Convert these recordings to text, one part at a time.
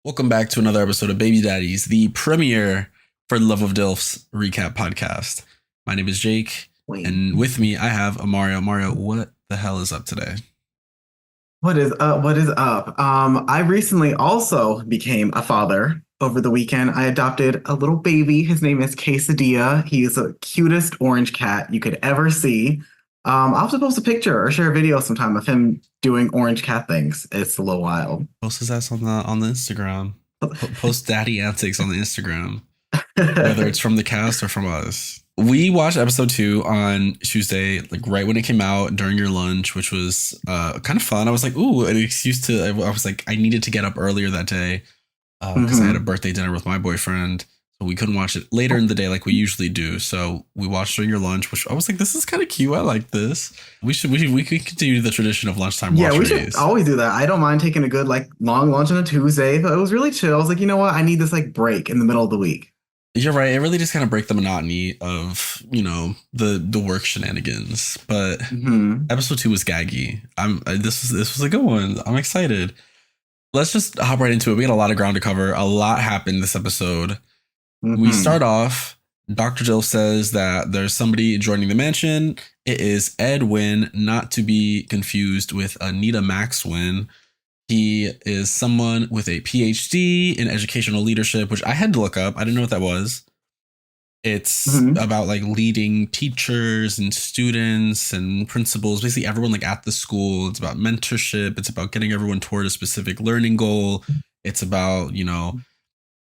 Welcome back to another episode of Baby Daddies, the premiere for Love of DILFs recap podcast. My name is Jake, and with me I have Mario. Mario, what the hell is up today? What is up? What is up? I recently also became a father over the weekend. I adopted a little baby. His name is Quesadilla. He is the cutest orange cat you could ever see. I'll have to post a picture or share a video sometime of him doing orange cat things. It's a little wild. Post his ass on the Instagram. Post daddy antics on the Instagram, whether it's from the cast or from us. We watched episode 2 on Tuesday, like right when it came out during your lunch, which was kind of fun. I was like, ooh, an excuse to. I was like, I needed to get up earlier that day because I had a birthday dinner with my boyfriend. So we couldn't watch it later in the day like we usually do. So we watched during your lunch, which I was like, this is kind of cute. I like this. We could continue the tradition of lunchtime watch. Yeah, we should always do that. I don't mind taking a good like long lunch on a Tuesday, but it was really chill. I was like, you know what? I need this like break in the middle of the week. You're right. It really just kind of break the monotony of, the work shenanigans. But episode 2 was gaggy. This was a good one. I'm excited. Let's just hop right into it. We got a lot of ground to cover. A lot happened this episode. We start off, Dr. Jill says that there's somebody joining the mansion. It is Ed Wynn, not to be confused with Anita Max Wynn. He is someone with a PhD in educational leadership, which I had to look up. I didn't know what that was. It's about like leading teachers and students and principals, basically everyone like at the school. It's about mentorship. It's about getting everyone toward a specific learning goal. It's about,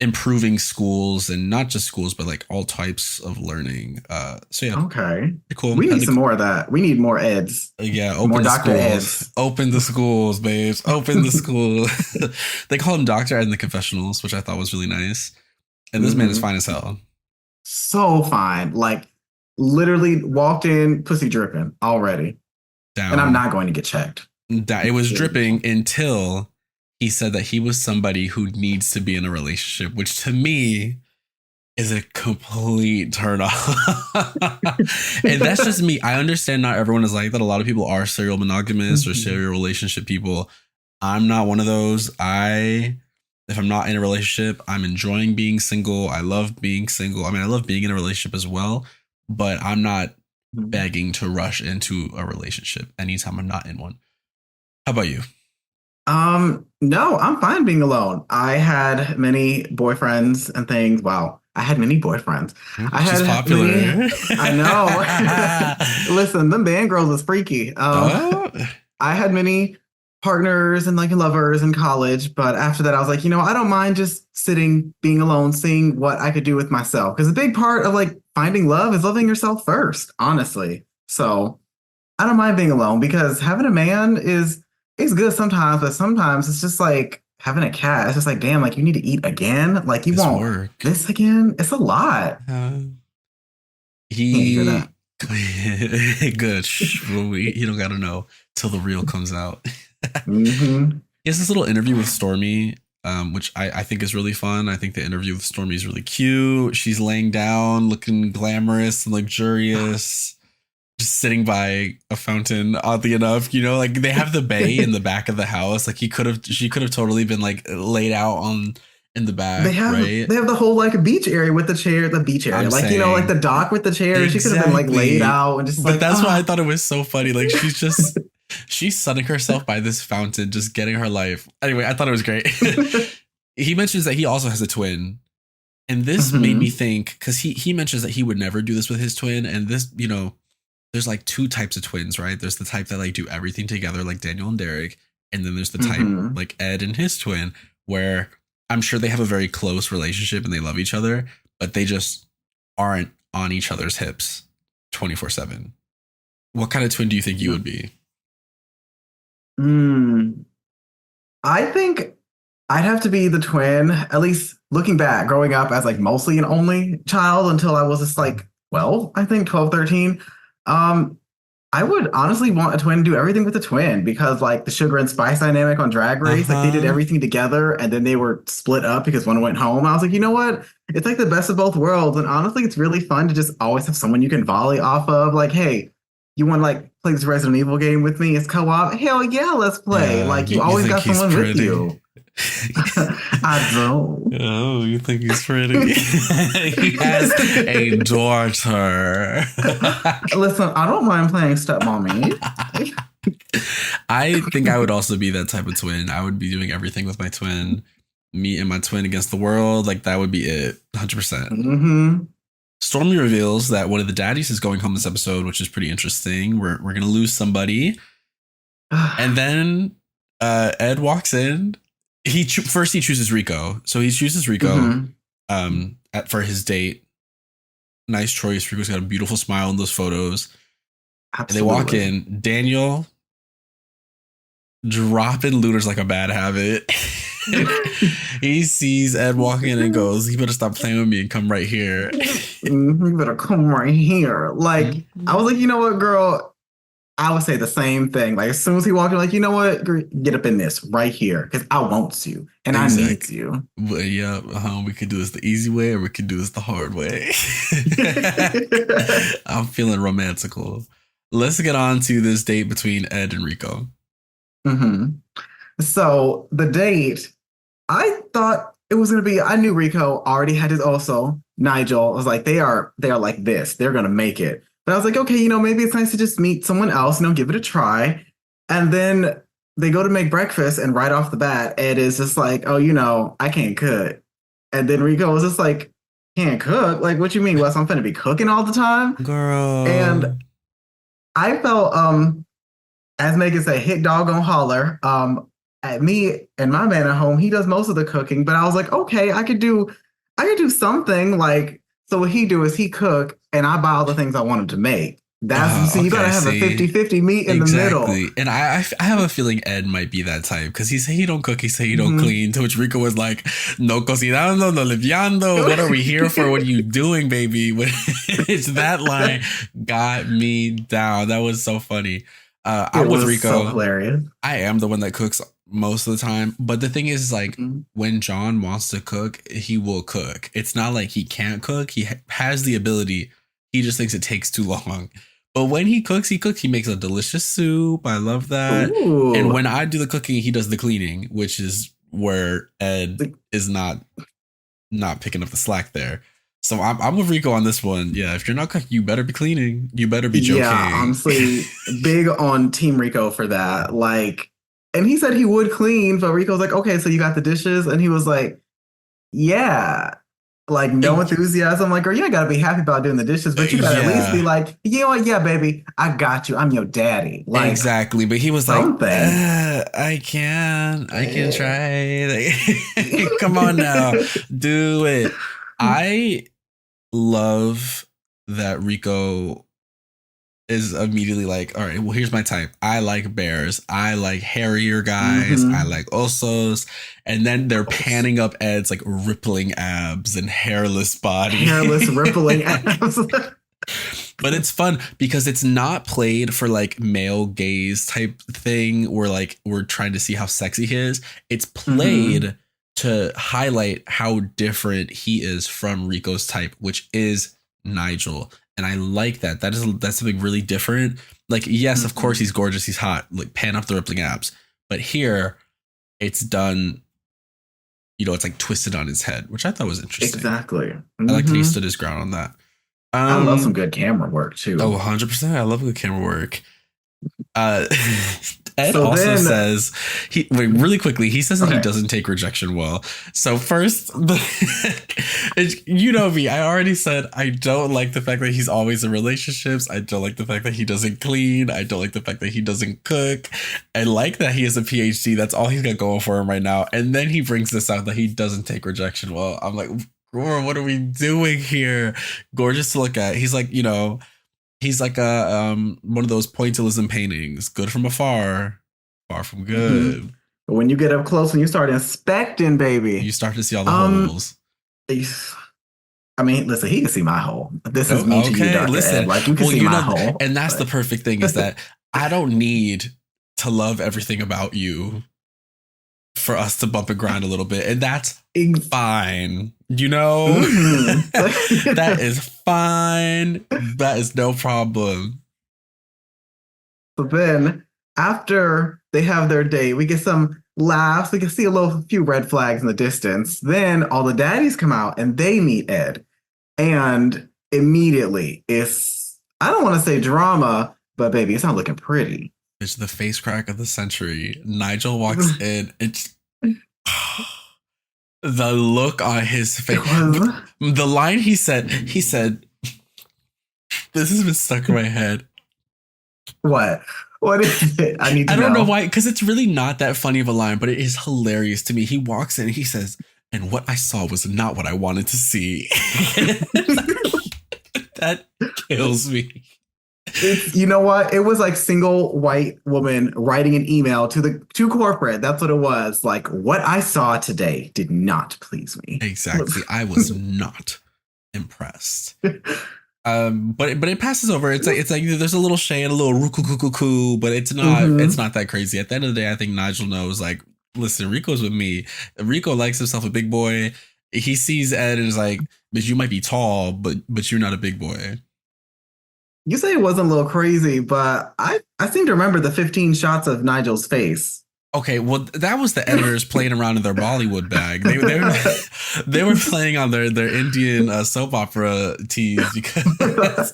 improving schools, and not just schools, but like all types of learning. So yeah. Okay. Cool. We need some more of that. We need more Eds. Yeah. Open more the Dr. schools. Eds. Open the schools, babes. Open the school. They call him Dr. Ed in the confessionals, which I thought was really nice. And this man is fine as hell. So fine. Like literally walked in, pussy dripping already. Down. And I'm not going to get checked. It was dripping until he said that he was somebody who needs to be in a relationship, which to me is a complete turn off. And that's just me. I understand not everyone is like that. A lot of people are serial monogamous or serial relationship people. I'm not one of those. If I'm not in a relationship, I'm enjoying being single. I love being single. I mean, I love being in a relationship as well, but I'm not begging to rush into a relationship anytime I'm not in one. How about you? No, I'm fine being alone. I had many boyfriends and things. Wow. I had many boyfriends. She's popular. I know. Listen, them band girls is freaky. I had many partners and like lovers in college, but after that I was like, I don't mind just sitting, being alone, seeing what I could do with myself. Because a big part of like finding love is loving yourself first, honestly. So I don't mind being alone, because having a man it's good sometimes, but sometimes it's just like having a cat. It's just like, damn, like you need to eat again. Like you won't work this again. It's a lot. Good. Well, you don't got to know till the reel comes out. He has this little interview with Stormy, which I think is really fun. I think the interview with Stormy is really cute. She's laying down, looking glamorous and luxurious. Just sitting by a fountain, oddly enough, like they have the bay in the back of the house. Like she could have totally been like laid out in the back. They have the whole like beach area with the beach area. Like the dock with the chair. Exactly. She could have been like laid out and just. But that's why I thought it was so funny. Like she's sunning herself by this fountain, just getting her life. Anyway, I thought it was great. He mentions that he also has a twin, and this made me think, because he mentions that he would never do this with his twin, and this there's like 2 types of twins, right? There's the type that like do everything together, like Daniel and Derek. And then there's the type like Ed and his twin, where I'm sure they have a very close relationship and they love each other, but they just aren't on each other's hips 24/7. What kind of twin do you think you would be? I think I'd have to be the twin, at least looking back, growing up as like mostly an only child until I was just like 12, I think 12, 13. I would honestly want a twin to do everything with a twin, because like the sugar and spice dynamic on Drag Race, like they did everything together and then they were split up because one went home. I was like, you know what? It's like the best of both worlds. And honestly, it's really fun to just always have someone you can volley off of. Like, hey, you want to like play this Resident Evil game with me? It's co-op. Hell yeah, let's play. Like you always got someone with you. I don't. Oh, you think he's pretty? He has a daughter. Listen, I don't mind playing stepmommy. I think I would also be that type of twin. I would be doing everything with my twin. Me and my twin against the world. Like, that would be it. 100%. Mm-hmm. Stormy reveals that one of the daddies is going home this episode, which is pretty interesting. We're going to lose somebody. And then Ed walks in. First he chooses Rico. So he chooses Rico for his date. Nice choice. Rico's got a beautiful smile in those photos. Absolutely. And they walk in. Daniel dropping looters like a bad habit. He sees Ed walking in and goes, "You better stop playing with me and come right here." You better come right here. Like, I was like, you know what, girl? I would say the same thing. Like, as soon as he walked in, like, you know what? Get up in this right here because I want you and exactly. I need you. But yeah, we could do this the easy way or we could do this the hard way. I'm feeling romantical. Let's get on to this date between Ed and Rico. Mm-hmm. So the date, I thought it was going to be, I knew Rico already had his also. Nigel, I was like, they are like this. They're going to make it. But I was like, okay, you know, maybe it's nice to just meet someone else, you know, give it a try. And then they go to make breakfast and right off the bat, Ed is just like, oh, you know, I can't cook. And then Rico was just like, can't cook? Like, what you mean, Wes? I'm finna be cooking all the time? Girl. And I felt, as Megan said, hit dog on holler. At me and my man at home, he does most of the cooking, but I was like, okay, I could do something. Like, so what he do is he cook and I buy all the things I want him to make. That's you gotta have a 50-50 meet in the middle. And I have a feeling Ed might be that type because he said he don't cook, he said he don't clean. To which Rico was like, no cocinando, no limpiando. What are we here for? What are you doing, baby? It's that line got me down. That was so funny. I'm with Rico. So hilarious. I am the one that cooks most of the time. But the thing is, like, when John wants to cook, he will cook. It's not like he can't cook. He has the ability. He just thinks it takes too long. But when he cooks. He makes a delicious soup. I love that. Ooh. And when I do the cooking, he does the cleaning, which is where Ed is not picking up the slack there. So I'm with Rico on this one. Yeah, if you're not cooking, you better be cleaning. You better be joking. Yeah, honestly, big on Team Rico for that. Like, and he said he would clean, but Rico's like, okay, so you got the dishes? And he was like, yeah. Like, no enthusiasm. Like, girl, you ain't got to be happy about doing the dishes, but you got to at least be like, you know what? Yeah, baby, I got you. I'm your daddy. Like, exactly. But he was like, I can try. Like, come on now, do it. I love that Rico is immediately like, all right, well, here's my type. I like bears. I like hairier guys. I like osos. And then they're panning up Ed's like rippling abs and hairless body. Hairless rippling abs. But it's fun because it's not played for like male gaze type thing where like we're trying to see how sexy he is. It's played to highlight how different he is from Rico's type, which is Nigel. And I like that. That's something really different. Like, yes, of course he's gorgeous. He's hot. Like, pan up the rippling abs. But here it's done, you know, it's like twisted on his head, which I thought was interesting. Exactly. I like that he stood his ground on that. I love some good camera work too. Oh, 100%. I love good camera work. Ed also says really quickly, he says that he doesn't take rejection well. So first, you know me, I already said I don't like the fact that he's always in relationships. I don't like the fact that he doesn't clean. I don't like the fact that he doesn't cook. I like that he has a PhD. That's all he's got going for him right now. And then he brings this out that he doesn't take rejection well. I'm like, what are we doing here? Gorgeous to look at. He's like, you know, he's like a one of those pointillism paintings, good from afar, far from good. But when you get up close and you start inspecting, baby, you start to see all the holes. I mean, listen, he can see my hole. This is me to you, Dr. Ed. Like, you can see my hole. And that's the perfect thing is that I don't need to love everything about you for us to bump and grind a little bit. And that's fine. You know, that is fine. That is no problem. So then after they have their date, we get some laughs. We can see a few red flags in the distance. Then all the daddies come out and they meet Ed. And immediately I don't want to say drama, but baby, it's not looking pretty. It's the face crack of the century. Nigel walks in. It's the look on his face. The line he said, this has been stuck in my head. What? What is it? I don't know why, because it's really not that funny of a line, but it is hilarious to me. He walks in and he says, and what I saw was not what I wanted to see. That kills me. You know what? It was like single white woman writing an email to corporate. That's what it was. Like, what I saw today did not please me. Exactly. I was not impressed. But it passes over. It's like there's a little shade, a little ruku, but it's not that crazy. At the end of the day, I think Nigel knows, like, listen, Rico's with me. Rico likes himself a big boy. He sees Ed and is like, but you might be tall, but you're not a big boy. You say it wasn't a little crazy, but I seem to remember the 15 shots of Nigel's face. Okay, well, that was the editors playing around in their Bollywood bag. They were playing on their Indian soap opera tees because it was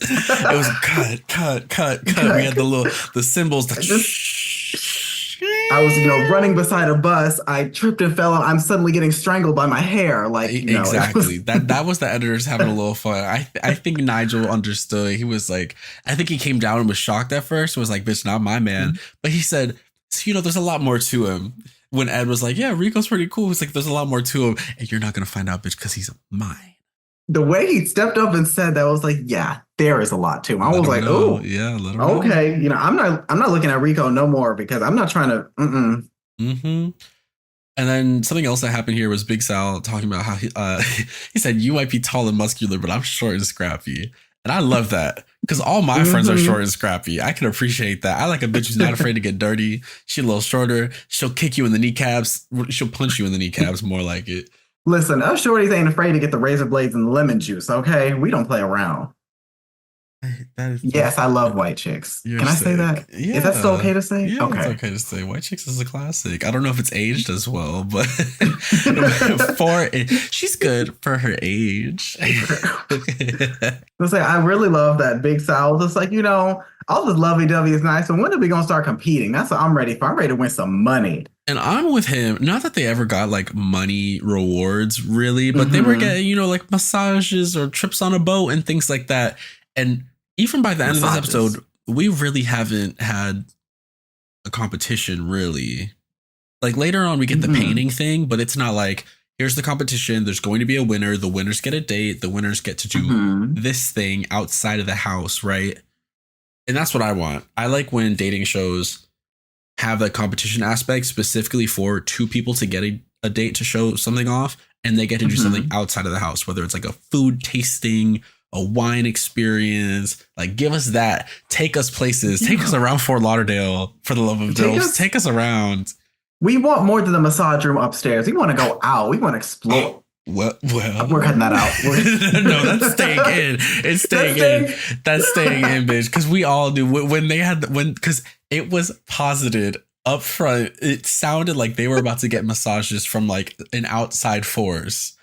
cut. We had the symbols. I was, running beside a bus. I tripped and fell, and I'm suddenly getting strangled by my hair. Like, exactly. That was the editors having a little fun. I think Nigel understood. He was like, I think he came down and was shocked at first. Was like, bitch, not my man. Mm-hmm. But he said, there's a lot more to him. When Ed was like, yeah, Rico's pretty cool. He's like, there's a lot more to him, and you're not gonna find out, bitch, because he's mine. The way he stepped up and said that, I was like, yeah, there is a lot to him. I was like, oh, yeah, okay. I'm not looking at Rico no more because I'm not trying to. Mm-hmm. And then something else that happened here was Big Sal talking about how he said, you might be tall and muscular, but I'm short and scrappy. And I love that because all my friends are short and scrappy. I can appreciate that. I like a bitch who's not afraid to get dirty. She's a little shorter. She'll kick you in the kneecaps. She'll punch you in the kneecaps, more like it. Listen, us shorties ain't afraid to get the razor blades and the lemon juice, okay? We don't play around. Yes, I love white chicks. Can I say that? Yeah. Is that still okay to say? Yeah, okay. It's okay to say. White Chicks is a classic. I don't know if it's aged as well, but she's good for her age. I really love that Big Sal. Just like, all this lovey-dovey is nice, but when are we going to start competing? That's what I'm ready for. I'm ready to win some money. And I'm with him. Not that they ever got like money rewards, really, but they were getting, like massages or trips on a boat and things like that. And even by the end of this episode, we really haven't had a competition, really. Like later on, we get the painting thing, but it's not like, here's the competition. There's going to be a winner. The winners get a date. The winners get to do this thing outside of the house, right? And that's what I want. I like when dating shows have that competition aspect specifically for two people to get a date to show something off, and they get to do something outside of the house, whether it's like a food tasting, a wine experience. Like, give us that. Take us places. Take us around Fort Lauderdale, for the love of DILFs. Take us around. We want more than the massage room upstairs. We want to go out. We want to explore. Well, we're cutting that out. No, that's staying in. It's staying in. That's staying in, bitch. Because we all knew because it was posited up front. It sounded like they were about to get massages from like an outside force.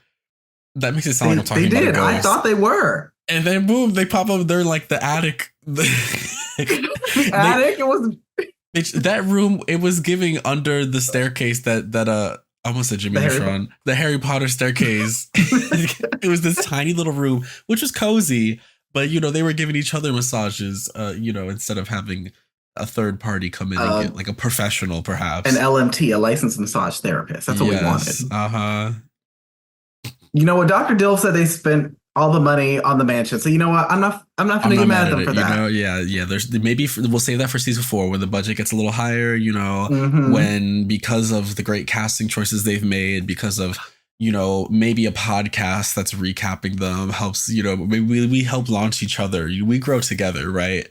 That makes it sound like I'm talking about a ghost. I thought they were. And then boom, they pop up. They're like the attic. The attic. It was that room. It was giving under the staircase that I almost said Jimmy Neutron. The Harry Potter staircase. It was this tiny little room, which was cozy, but they were giving each other massages, instead of having a third party come in and get like a professional, perhaps. An LMT, a licensed massage therapist. That's what we wanted. You know what? Dr. Dill said they spent all the money on the mansion. So you know what? I'm not going to get mad at them for that. Yeah. There's we'll save that for season 4 when the budget gets a little higher. When because of the great casting choices they've made, because of maybe a podcast that's recapping them helps. Maybe we help launch each other. We grow together, right?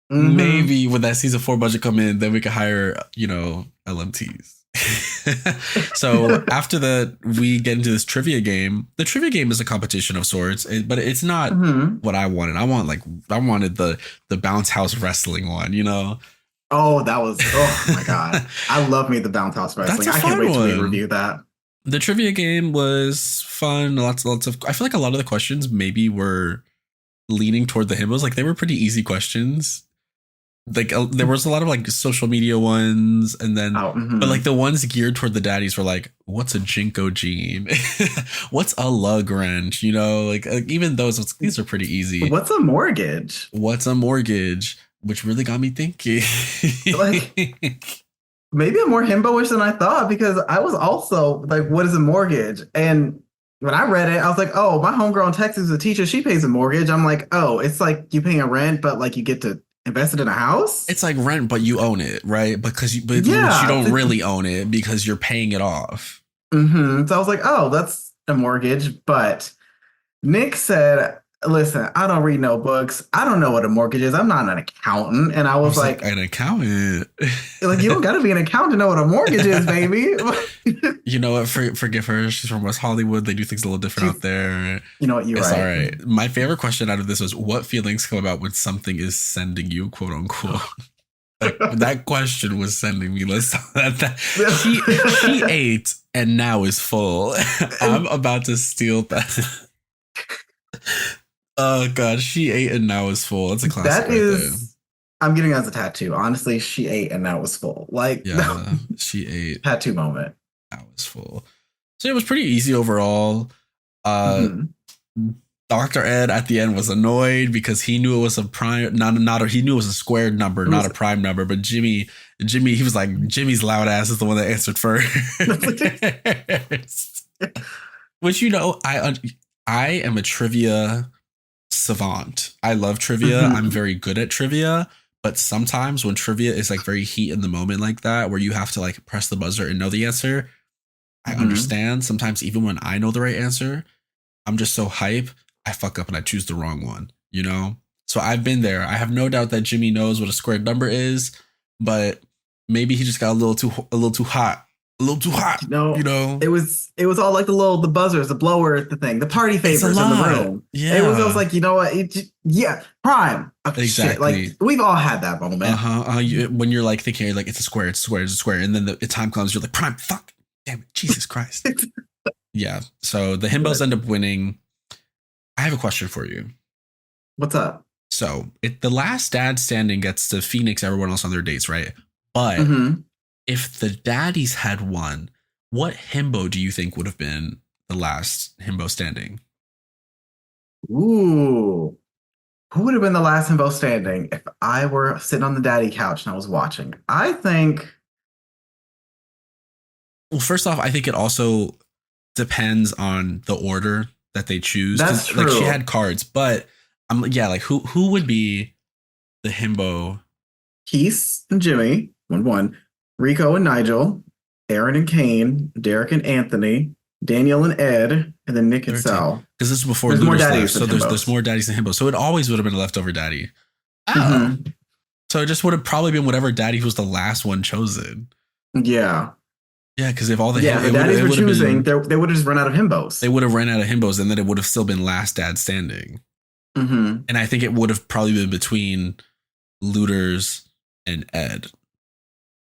Maybe when that season 4 budget come in, then we can hire LMTs. So after that, we get into this trivia game. The trivia game is a competition of sorts, but it's not what I wanted. I wanted the bounce house wrestling one. Oh, that was, oh my God. I love me the Bounce House Wrestling. I can't wait to review that. The trivia game was fun. Lots of, I feel like a lot of the questions maybe were leaning toward the himbos. Like they were pretty easy questions. Like there was a lot of like social media ones, and then but like the ones geared toward the daddies were like, what's a Jinko gene? What's a lug wrench? You know, like even these are pretty easy. What's a mortgage? What's a mortgage? Which really got me thinking. Like maybe I'm more himbo-ish than I thought, because I was also like, what is a mortgage? And when I read it, I was like, oh, my homegirl in Texas is a teacher. She pays a mortgage. I'm like, oh, it's like you paying a rent, but like you get to invested in a house? It's like rent, but you own it, right? Because you don't really own it because you're paying it off. So I was like, oh, that's a mortgage. But Nick said, listen, I don't read no books. I don't know what a mortgage is. I'm not an accountant. And I was like, an accountant? Like, you don't got to be an accountant to know what a mortgage is, baby. You know what? Forgive her. She's from West Hollywood. They do things a little different out there. You know what? It's right. All right. My favorite question out of this was, what feelings come about when something is sending you, quote unquote? That question was sending me. Let's talk about that. She ate and now is full. I'm about to steal that. Oh God, she ate and now is full. It's a classic. That is, I'm getting that as a tattoo. Honestly, she ate and now is full. Like, yeah, she ate. Tattoo moment. Now is full. So it was pretty easy overall. Dr. Ed at the end was annoyed because he knew it was a prime, he knew it was a squared number, not a prime number. But Jimmy, he was like, Jimmy's loud ass is the one that answered first. Which, you know, I am a trivia savant. I love trivia. I'm very good at trivia, but sometimes when trivia is like very heat in the moment like that, where you have to like press the buzzer and know the answer, I understand. Sometimes even when I know the right answer, I'm just so hype, I fuck up and I choose the wrong one, you know? So I've been there. I have no doubt that Jimmy knows what a squared number is, but maybe he just got a little too hot. A little too hot, you know. It was all like the buzzers, the blower, the thing, the party favors in the room. Yeah, it was like, you know what? Prime. Okay, exactly. Shit. Like we've all had that moment. When you're like thinking, you're like, it's a square, and then the time comes, you're like, prime. Fuck, damn it, Jesus Christ. Yeah. So the himbos end up winning. I have a question for you. What's up? So the last dad standing gets to Phoenix everyone else on their dates, right? But if the daddies had won, what himbo do you think would have been the last himbo standing? Ooh. Who would have been the last himbo standing if I were sitting on the daddy couch and I was watching? I think... Well, first off, I think it also depends on the order that they choose. That's true. Like she had cards, but like who would be the himbo? Keith and Jimmy, 1-1. Rico and Nigel, Aaron and Kane, Derek and Anthony, Daniel and Ed, and then Nick and Sal. Because this is before there's more daddies. So there's more daddies than himbos. So it always would have been a leftover daddy. Oh. So it just would have probably been whatever daddy was the last one chosen. Yeah. Yeah, because if all the daddies were choosing, they would have just run out of himbos. They would have ran out of himbos, and then it would have still been last dad standing. And I think it would have probably been between Looters and Ed,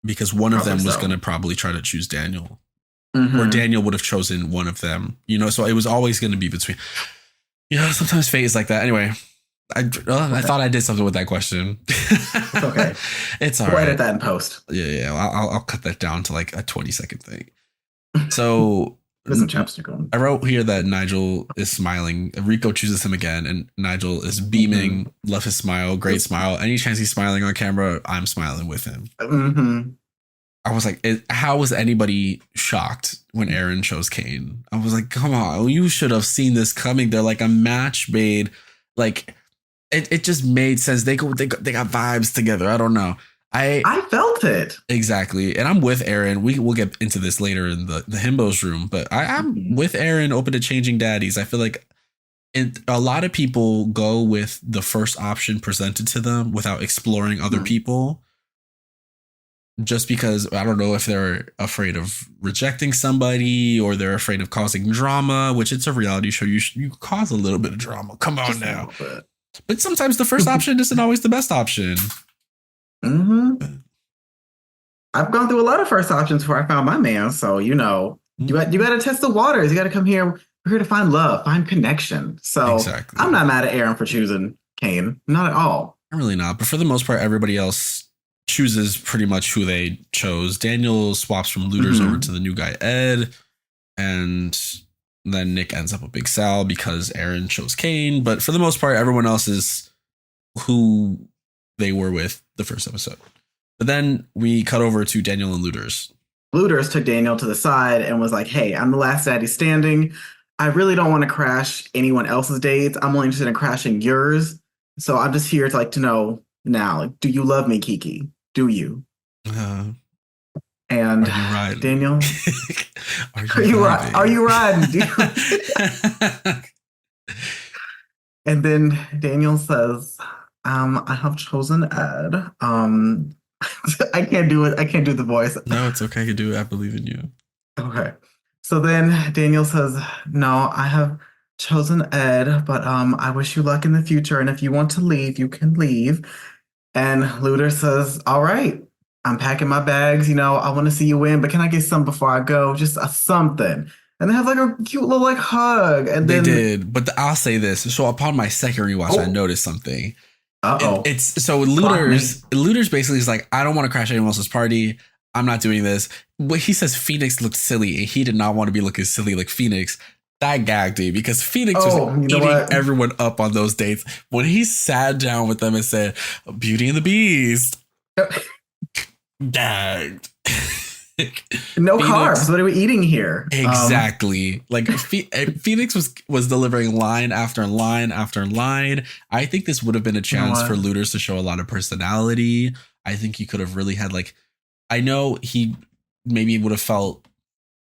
because one of them was going to probably try to choose Daniel, or Daniel would have chosen one of them. You know, so it was always going to be between. You know, sometimes fate is like that. Anyway, I thought I did something with that question. It's okay. It's all right. We'll edit that in post. Yeah. I'll cut that down to like a 20-second thing. So some chapstick on. I wrote here that Nigel is smiling. Rico chooses him again, and Nigel is beaming. Love his smile. Great smile. Any chance he's smiling on camera, I'm smiling with him. I was like, how was anybody shocked when Aaron chose Kane? I was like, come on, you should have seen this coming. They're like a match made. Like it just made sense. They got vibes together. I don't know. I felt it. Exactly. And I'm with Aaron. We'll get into this later in the himbos room, but I'm with Aaron, open to changing daddies. I feel like a lot of people go with the first option presented to them without exploring other people. Just because, I don't know if they're afraid of rejecting somebody or they're afraid of causing drama, which it's a reality show. You cause a little bit of drama. Come on now. But sometimes the first option isn't always the best option. I've gone through a lot of first options before I found my man. So, you got to test the waters. You got to come here. We're here to find love, find connection. So exactly. I'm not mad at Aaron for choosing Kane. Not at all. I'm really not. But for the most part, everybody else chooses pretty much who they chose. Daniel swaps from Looters over to the new guy, Ed. And then Nick ends up with Big Sal because Aaron chose Kane. But for the most part, everyone else is who they were with the first episode. But then we cut over to Daniel and Looters. Looters took Daniel to the side and was like, hey, I'm the last daddy standing. I really don't want to crash anyone else's dates. I'm only interested in crashing yours. So I'm just here to know now, like, do you love me, Kiki? Do you? And Daniel, are you riding? And then Daniel says, I have chosen Ed. I can't do it. I can't do the voice. No, it's okay. I can do it. I believe in you. Okay. So then Daniel says, no, I have chosen Ed, but I wish you luck in the future. And if you want to leave, you can leave. And Luther says, all right, I'm packing my bags. I want to see you win, but can I get some before I go? Just something. And they have like a cute little hug. And they did. But I'll say this. So upon my second rewatch, I noticed something. It's so Looters basically is like, I don't want to crash anyone else's party. I'm not doing this. But he says Phoenix looked silly and he did not want to be looking silly like Phoenix. That gagged me because Phoenix was eating everyone up on those dates. When he sat down with them and said, Beauty and the Beast. Gagged. No carbs. What are we eating here? Exactly. Phoenix was delivering line after line after line. I think this would have been a chance for Looters to show a lot of personality. I think he could have really had I know he maybe would have felt.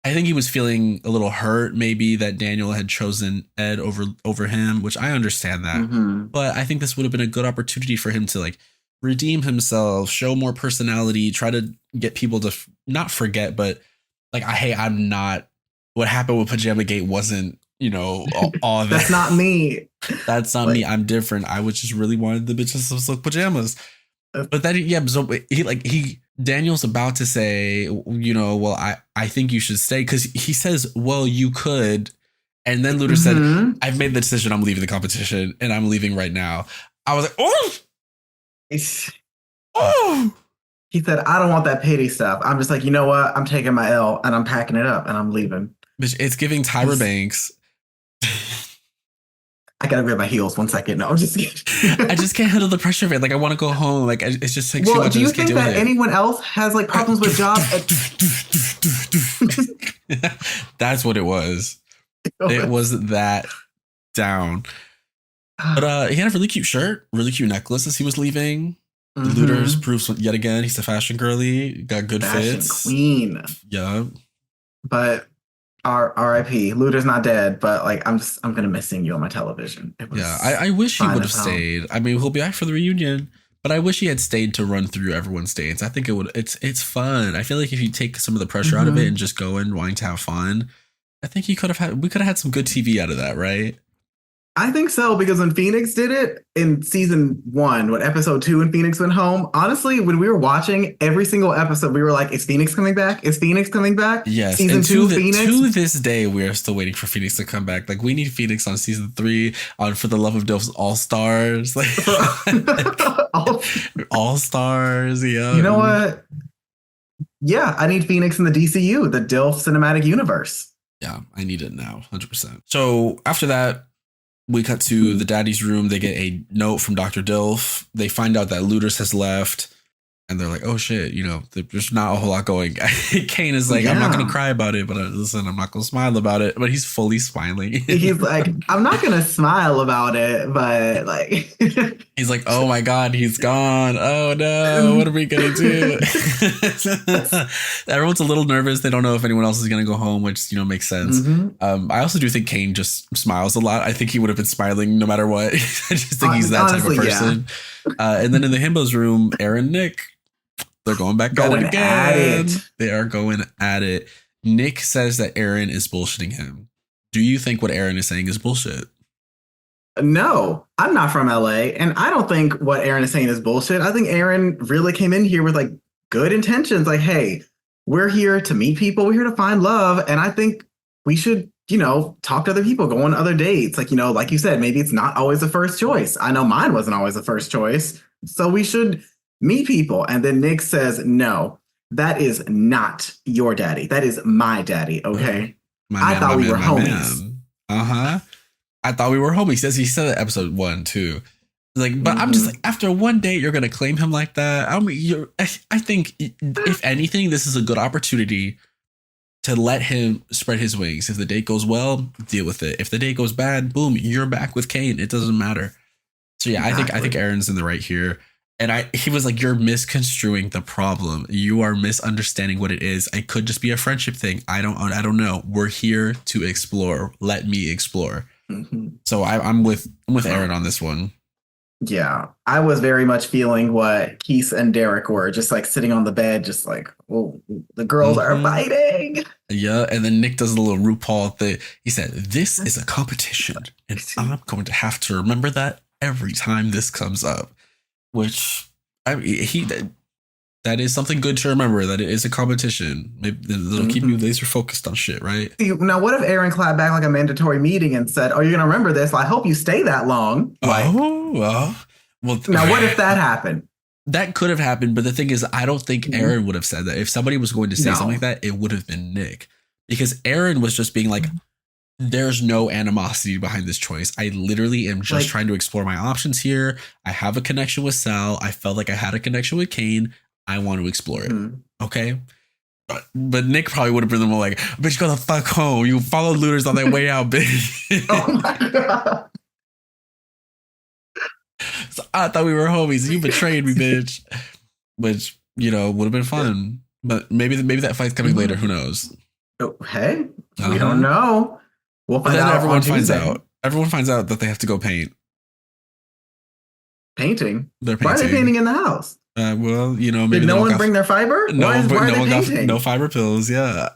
I think he was feeling a little hurt maybe that Daniel had chosen Ed over him, which I understand that. But I think this would have been a good opportunity for him to redeem himself, show more personality, try to get people to not forget, but hey, I'm not, what happened with Pajamagate wasn't, all that. That's not me. That's not me. I'm different. I was just really wanted the bitches some silk pajamas. But then, so Daniel's about to say, well, I think you should stay because he says, well, you could. And then Luther said, I've made the decision. I'm leaving the competition and I'm leaving right now. I was like, oh. He said, I don't want that pity stuff. I'm just like, you know what? I'm taking my L and I'm packing it up and I'm leaving. Bitch, it's giving Tyra Banks. I gotta grab my heels 1 second. No, I'm just kidding. I just can't handle the pressure of it. I want to go home. It's just too much. Do you think that anyone else has problems with jobs? That's what it was. It was that down. But he had a really cute shirt, really cute necklace as he was leaving. Looters proves yet again he's a fashion girly, got good fits. Queen. Yeah. But R.I.P. Luther's not dead, but I'm gonna miss seeing you on my television. I wish he would have stayed. I mean, he'll be back for the reunion, but I wish he had stayed to run through everyone's dates. I think it's fun. I feel like if you take some of the pressure out of it and just go in wanting to have fun, I think we could have had some good TV out of that, right? I think so, because when Phoenix did it in season 1, when episode 2 and Phoenix went home, honestly, when we were watching every single episode, we were like, is Phoenix coming back? Is Phoenix coming back? Yes. Season 2 Phoenix? To this day, we are still waiting for Phoenix to come back. We need Phoenix on season 3 for the Love of DILFs All-Stars. All-Stars, yeah. You know what? Yeah, I need Phoenix in the DCU, the DILF Cinematic Universe. Yeah, I need it now, 100%. So after that, we cut to the daddy's room. They get a note from Dr. DILF. They find out that Looters has left. And they're like, oh, shit, there's not a whole lot going. Kane is like, I'm not going to cry about it, but listen, I'm not going to smile about it. But he's fully smiling. He's like, I'm not going to smile about it, but he's like, oh, my God, he's gone. Oh, no, what are we going to do? Everyone's a little nervous. They don't know if anyone else is going to go home, which, makes sense. I also do think Kane just smiles a lot. I think he would have been smiling no matter what. I just think he's that honestly, type of person. Yeah. And then in the himbos room, Aaron and Nick, they're going back at it again. They are going at it. Nick says that Aaron is bullshitting him. Do you think what Aaron is saying is bullshit? No, I'm not from LA. And I don't think what Aaron is saying is bullshit. I think Aaron really came in here with good intentions. Like, hey, we're here to meet people. We're here to find love. And I think we should, talk to other people, go on other dates. Like, like you said, maybe it's not always the first choice. I know mine wasn't always the first choice. So we should meet people. And then Nick says, no, that is not your daddy. That is my daddy. Okay. I thought we were homies. I thought we were homies. He said that episode 1 too. Like, but I'm just like, after one date, you're gonna claim him like that. I mean, I think if anything, this is a good opportunity to let him spread his wings. If the date goes well, deal with it. If the date goes bad, boom, you're back with Kane. It doesn't matter. So yeah, exactly. I think Aaron's in the right here. And he was like, you're misconstruing the problem. You are misunderstanding what it is. It could just be a friendship thing. I don't know. We're here to explore. Let me explore. So I'm with Aaron on this one. Yeah, I was very much feeling what Keith and Derek were, just like sitting on the bed, just like, oh, the girls are fighting. Yeah, and then Nick does a little RuPaul thing. He said, this is a competition, and I'm going to have to remember that every time this comes up. Which, that is something good to remember, that it is a competition. Maybe it'll keep you laser focused on shit, right? Now, what if Aaron clapped back like a mandatory meeting and said, oh, you're going to remember this? I hope you stay that long. Like, well, now what if that happened? That could have happened, but the thing is, I don't think Aaron would have said that. If somebody was going to say something like that, it would have been Nick. Because Aaron was just being like, there's no animosity behind this choice. I literally am just trying to explore my options here. I have a connection with Sal. I felt like I had a connection with Kane. I want to explore it. Okay. But Nick probably would have been like, bitch, go the fuck home. You followed looters on their way out, bitch. Oh my God. So I thought we were homies. You betrayed me, bitch. Which, would have been fun. But maybe that fight's coming later. Who knows? Oh, hey, we don't know. We'll find out. Everyone finds out. Everyone finds out that they have to go paint. Painting? They're painting. Why are they painting in the house? Well, maybe did no one bring their fiber? No one got no fiber pills. Yeah.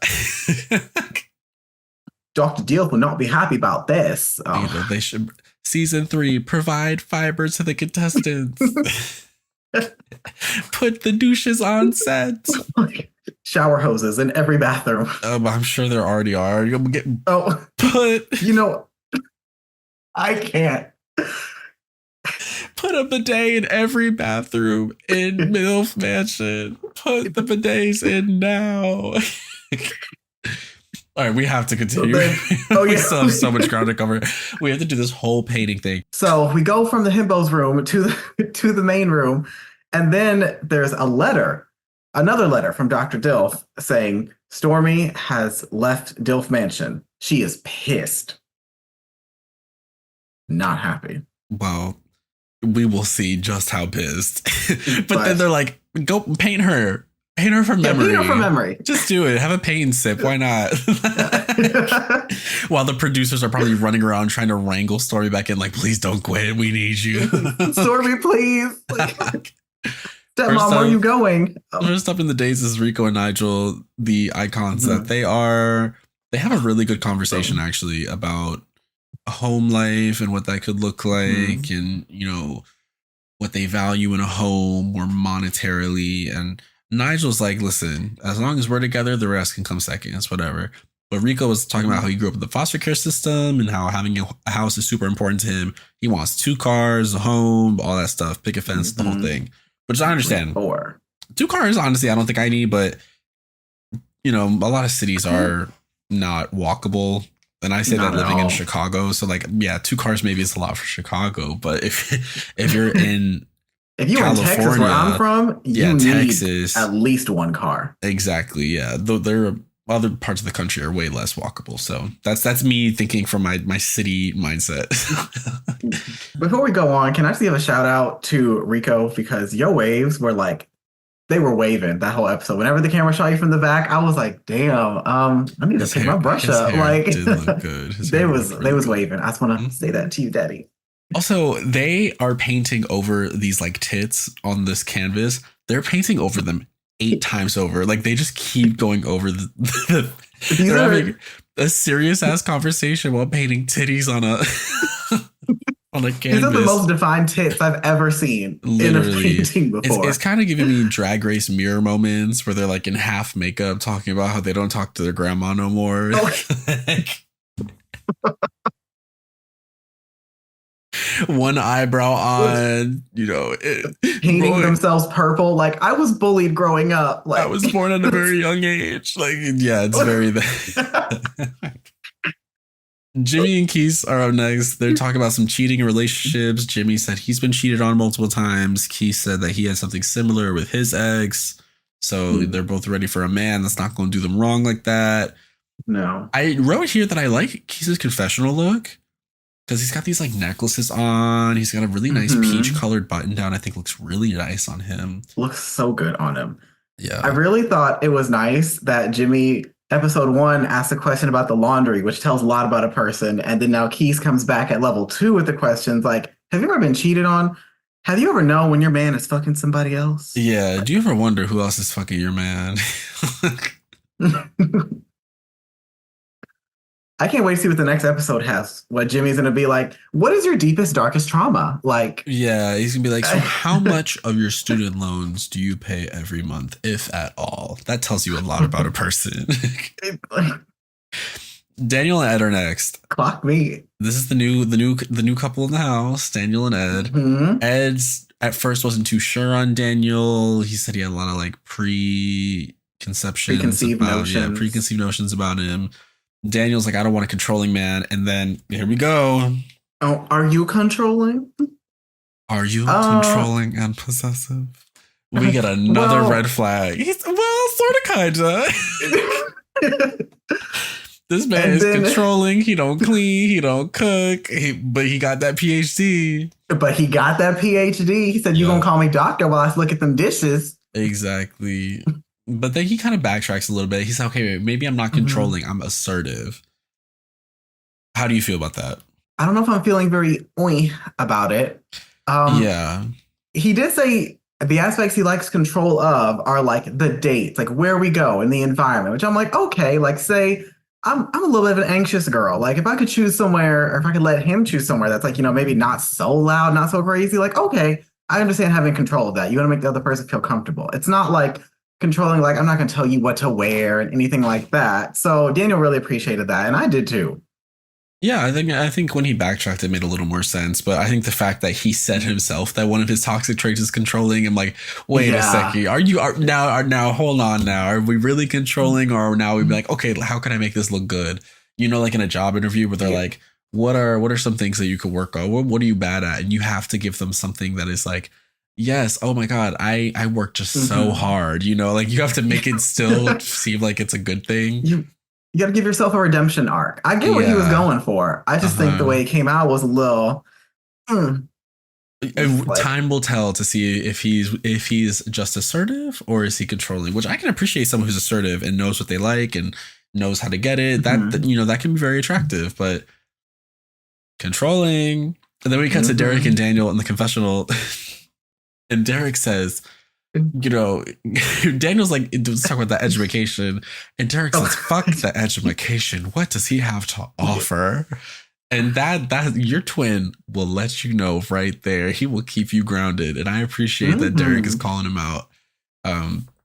Dr. DILF will not be happy about this. Oh. They should. Season 3, provide fiber to the contestants. Put the douches on set. Shower hoses in every bathroom. I'm sure there already are. You'll get I can't. Put a bidet in every bathroom in MILF Mansion. Put the bidets in now. All right, we have to continue. We still have so much ground to cover. We have to do this whole painting thing. So we go from the himbos room to the main room, and then there's another letter from Dr. DILF saying Stormy has left DILF Mansion. She is pissed. Not happy. Well, we will see just how pissed. but then they're like, go paint her. Paint her from memory. Paint her from memory. Just do it. Have a paint sip. Why not? While the producers are probably running around trying to wrangle Stormy back in, like, please don't quit. We need you. Stormy, please. Stepmom, where are you going? First up in the days is Rico and Nigel, the icons that they have a really good conversation actually about home life and what that could look like and, what they value in a home or monetarily. And Nigel's like, listen, as long as we're together, the rest can come second. It's whatever. But Rico was talking about how he grew up in the foster care system and how having a house is super important to him. He wants 2 cars, a home, all that stuff, picket fence, the whole thing. Which I understand. 2 cars, honestly, I don't think I need, but a lot of cities are not walkable. And I say that living in Chicago. So 2 cars maybe is a lot for Chicago. But if you're in if you're in Texas, where I'm from, you need Texas, at least 1 car. Exactly. Yeah. Though there are other parts of the country are way less walkable. So that's me thinking from my city mindset. Before we go on, can I just give a shout out to Rico because your waves were they were waving that whole episode. Whenever the camera shot you from the back, I was like, damn, I need to pick my brush up. Did look good. They was waving. I just want to say that to you, Daddy. Also, they are painting over these tits on this canvas. They're painting over them 8 times over. They just keep going over they're having a serious ass conversation while painting titties on a on a canvas. These are the most defined tits I've ever seen in a painting before. It's kind of giving me Drag Race mirror moments where they're like in half makeup talking about how they don't talk to their grandma no more. One eyebrow on, painting themselves purple. Like, I was bullied growing up. Like, I was born at a very young age. Like, yeah, it's very Jimmy and Keith are up next. They're talking about some cheating in relationships. Jimmy said he's been cheated on multiple times. Keith said that he had something similar with his ex. So they're both ready for a man that's not going to do them wrong like that. No. I wrote here that I like Keith's confessional look because he's got these like necklaces on. He's got a really nice peach colored button down. I think looks really nice on him. Looks so good on him. Yeah. I really thought it was nice that Jimmy... Episode 1 asked a question about the laundry, which tells a lot about a person. And then now Keith comes back at level 2 with the questions like, have you ever been cheated on? Have you ever known when your man is fucking somebody else? Yeah. Do you ever wonder who else is fucking your man? I can't wait to see what the next episode has. What Jimmy's going to be like, what is your deepest, darkest trauma? Like, yeah, he's going to be like, so how much of your student loans do you pay every month, if at all? That tells you a lot about a person. Daniel and Ed are next. Clock me. This is the new couple in the house, Daniel and Ed. Ed's at first wasn't too sure on Daniel. He said he had a lot of like preconceived notions about him. Daniel's like, I don't want a controlling man. And then here we go. Oh, are you controlling? Are you controlling and possessive? We get another red flag. Sort of, kinda. This man is controlling. He don't clean. He don't cook. But he got that PhD. He said, you gonna call me doctor while I look at them dishes. Exactly. But then he kind of backtracks a little bit. He's like, okay, maybe I'm not controlling. I'm assertive. How do you feel about that? I don't know if I'm feeling very about it. Yeah. He did say the aspects he likes control of are like the dates, like where we go in the environment, which I'm like, okay, like say I'm a little bit of an anxious girl. Like if I could choose somewhere, or if I could let him choose somewhere that's like, maybe not so loud, not so crazy, like, okay, I understand having control of that. You want to make the other person feel comfortable. It's not like controlling, like, I'm not going to tell you what to wear and anything like that. So Daniel really appreciated that. And I did too. Yeah, I think when he backtracked, it made a little more sense. But I think the fact that he said himself that one of his toxic traits is controlling, I'm like, wait a second. Now, hold on now. Are we really controlling, or now we'd be like, okay, how can I make this look good? Like in a job interview where they're like, what are some things that you could work on? What are you bad at? And you have to give them something that is like, yes, oh my God, I work just so hard, like you have to make it still seem like it's a good thing. You got to give yourself a redemption arc. I get what he was going for. I just think the way it came out was a little... Time will tell to see if he's just assertive or is he controlling, which I can appreciate someone who's assertive and knows what they like and knows how to get it. That can be very attractive, but controlling. And then we cut to Derek and Daniel in the confessional. And Derek says, Daniel's like, let's talk about that education. And Derek says, fuck that education. What does he have to offer? And that your twin will let you know right there. He will keep you grounded. And I appreciate that Derek is calling him out.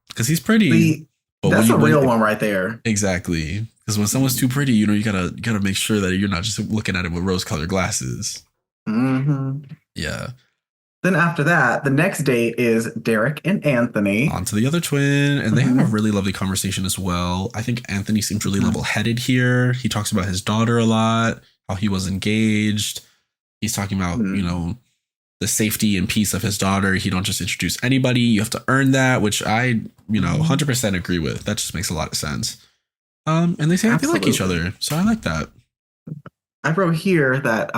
Because he's pretty. But that's a real one right there. Exactly. Because when someone's too pretty, you gotta make sure that you're not just looking at it with rose-colored glasses. Yeah. Then after that, the next date is Derek and Anthony. On to the other twin. And they have a really lovely conversation as well. I think Anthony seems really level-headed here. He talks about his daughter a lot, how he was engaged. He's talking about, the safety and peace of his daughter. He don't just introduce anybody. You have to earn that, which I, 100% agree with. That just makes a lot of sense. And they say they like each other. So I like that. I wrote here that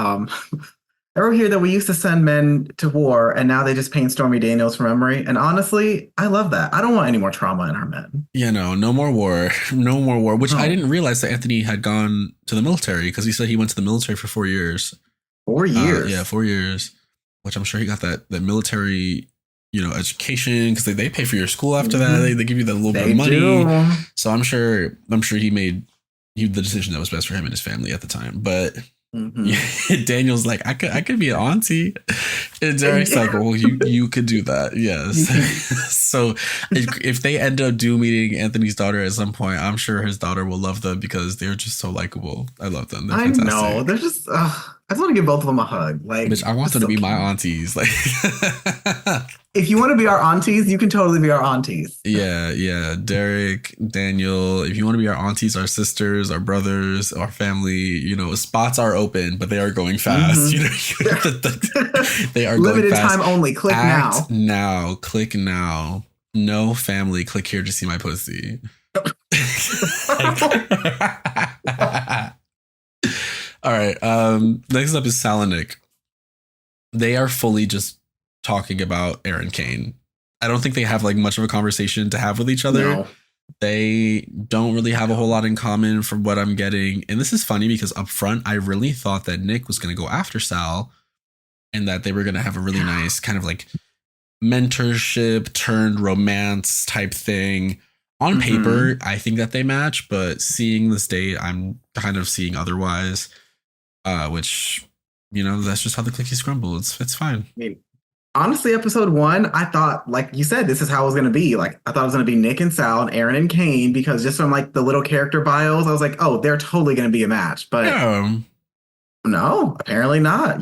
we used to send men to war and now they just paint Stormy Daniels from memory. And honestly, I love that. I don't want any more trauma in our men. Yeah, no more war. No more war, which I didn't realize that Anthony had gone to the military because he said he went to the military for 4 years. 4 years? 4 years, which I'm sure he got that military, education because they pay for your school after that. They give you that little bit of money. So I'm sure he made the decision that was best for him and his family at the time. But Mm-hmm. Daniel's like, I could be an auntie. And Derek's like, well, you could do that. Yes. So if they end up meeting Anthony's daughter at some point, I'm sure his daughter will love them because they're just so likable. I love them. They're fantastic. I know. They're just, I just want to give both of them a hug. Like, bitch, I want them to be my aunties. Like, if you want to be our aunties, you can totally be our aunties. Yeah. Derek, Daniel, if you want to be our aunties, our sisters, our brothers, our family, spots are open, but they are going fast. They are limited going fast. Time only. Click Act now. Click now. No family. Click here to see my pussy. All right. Next up is Sal and Nick. They are fully just talking about Aaron Kane. I don't think they have like much of a conversation to have with each other. No. They don't really have a whole lot in common from what I'm getting. And this is funny because up front, I really thought that Nick was going to go after Sal and that they were going to have a really nice kind of like mentorship turned romance type thing. On paper, I think that they match, but seeing this date, I'm kind of seeing otherwise, which, that's just how the cookies crumble. It's fine. I mean, honestly, episode 1, I thought, like you said, this is how it was going to be. Like, I thought it was going to be Nick and Sal and Aaron and Kane, because just from like the little character bios, I was like, oh, they're totally going to be a match. But no, apparently not,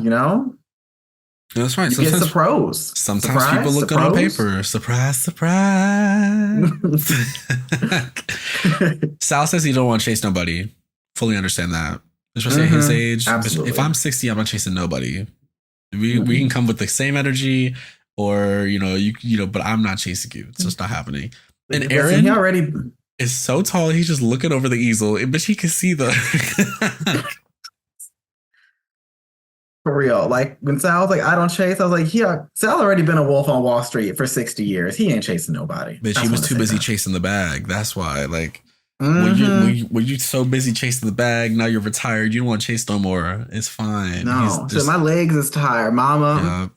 That's right. You get the pros. Sometimes people look good on paper. Surprise, surprise. Sal says he don't want to chase nobody. Fully understand that. Especially at his age. Absolutely. If I'm 60, I'm not chasing nobody. We can come with the same energy, or but I'm not chasing you. It's just not happening. And Aaron he already is so tall. He's just looking over the easel, but he can see the. For real. Like when Sal was like, I don't chase, I was like, yeah, Sal already been a wolf on Wall Street for 60 years. He ain't chasing nobody. But he was too busy chasing the bag. That's why. Like, when you so busy chasing the bag, now you're retired. You don't want to chase no more. It's fine. No. So my legs is tired, mama. Yeah.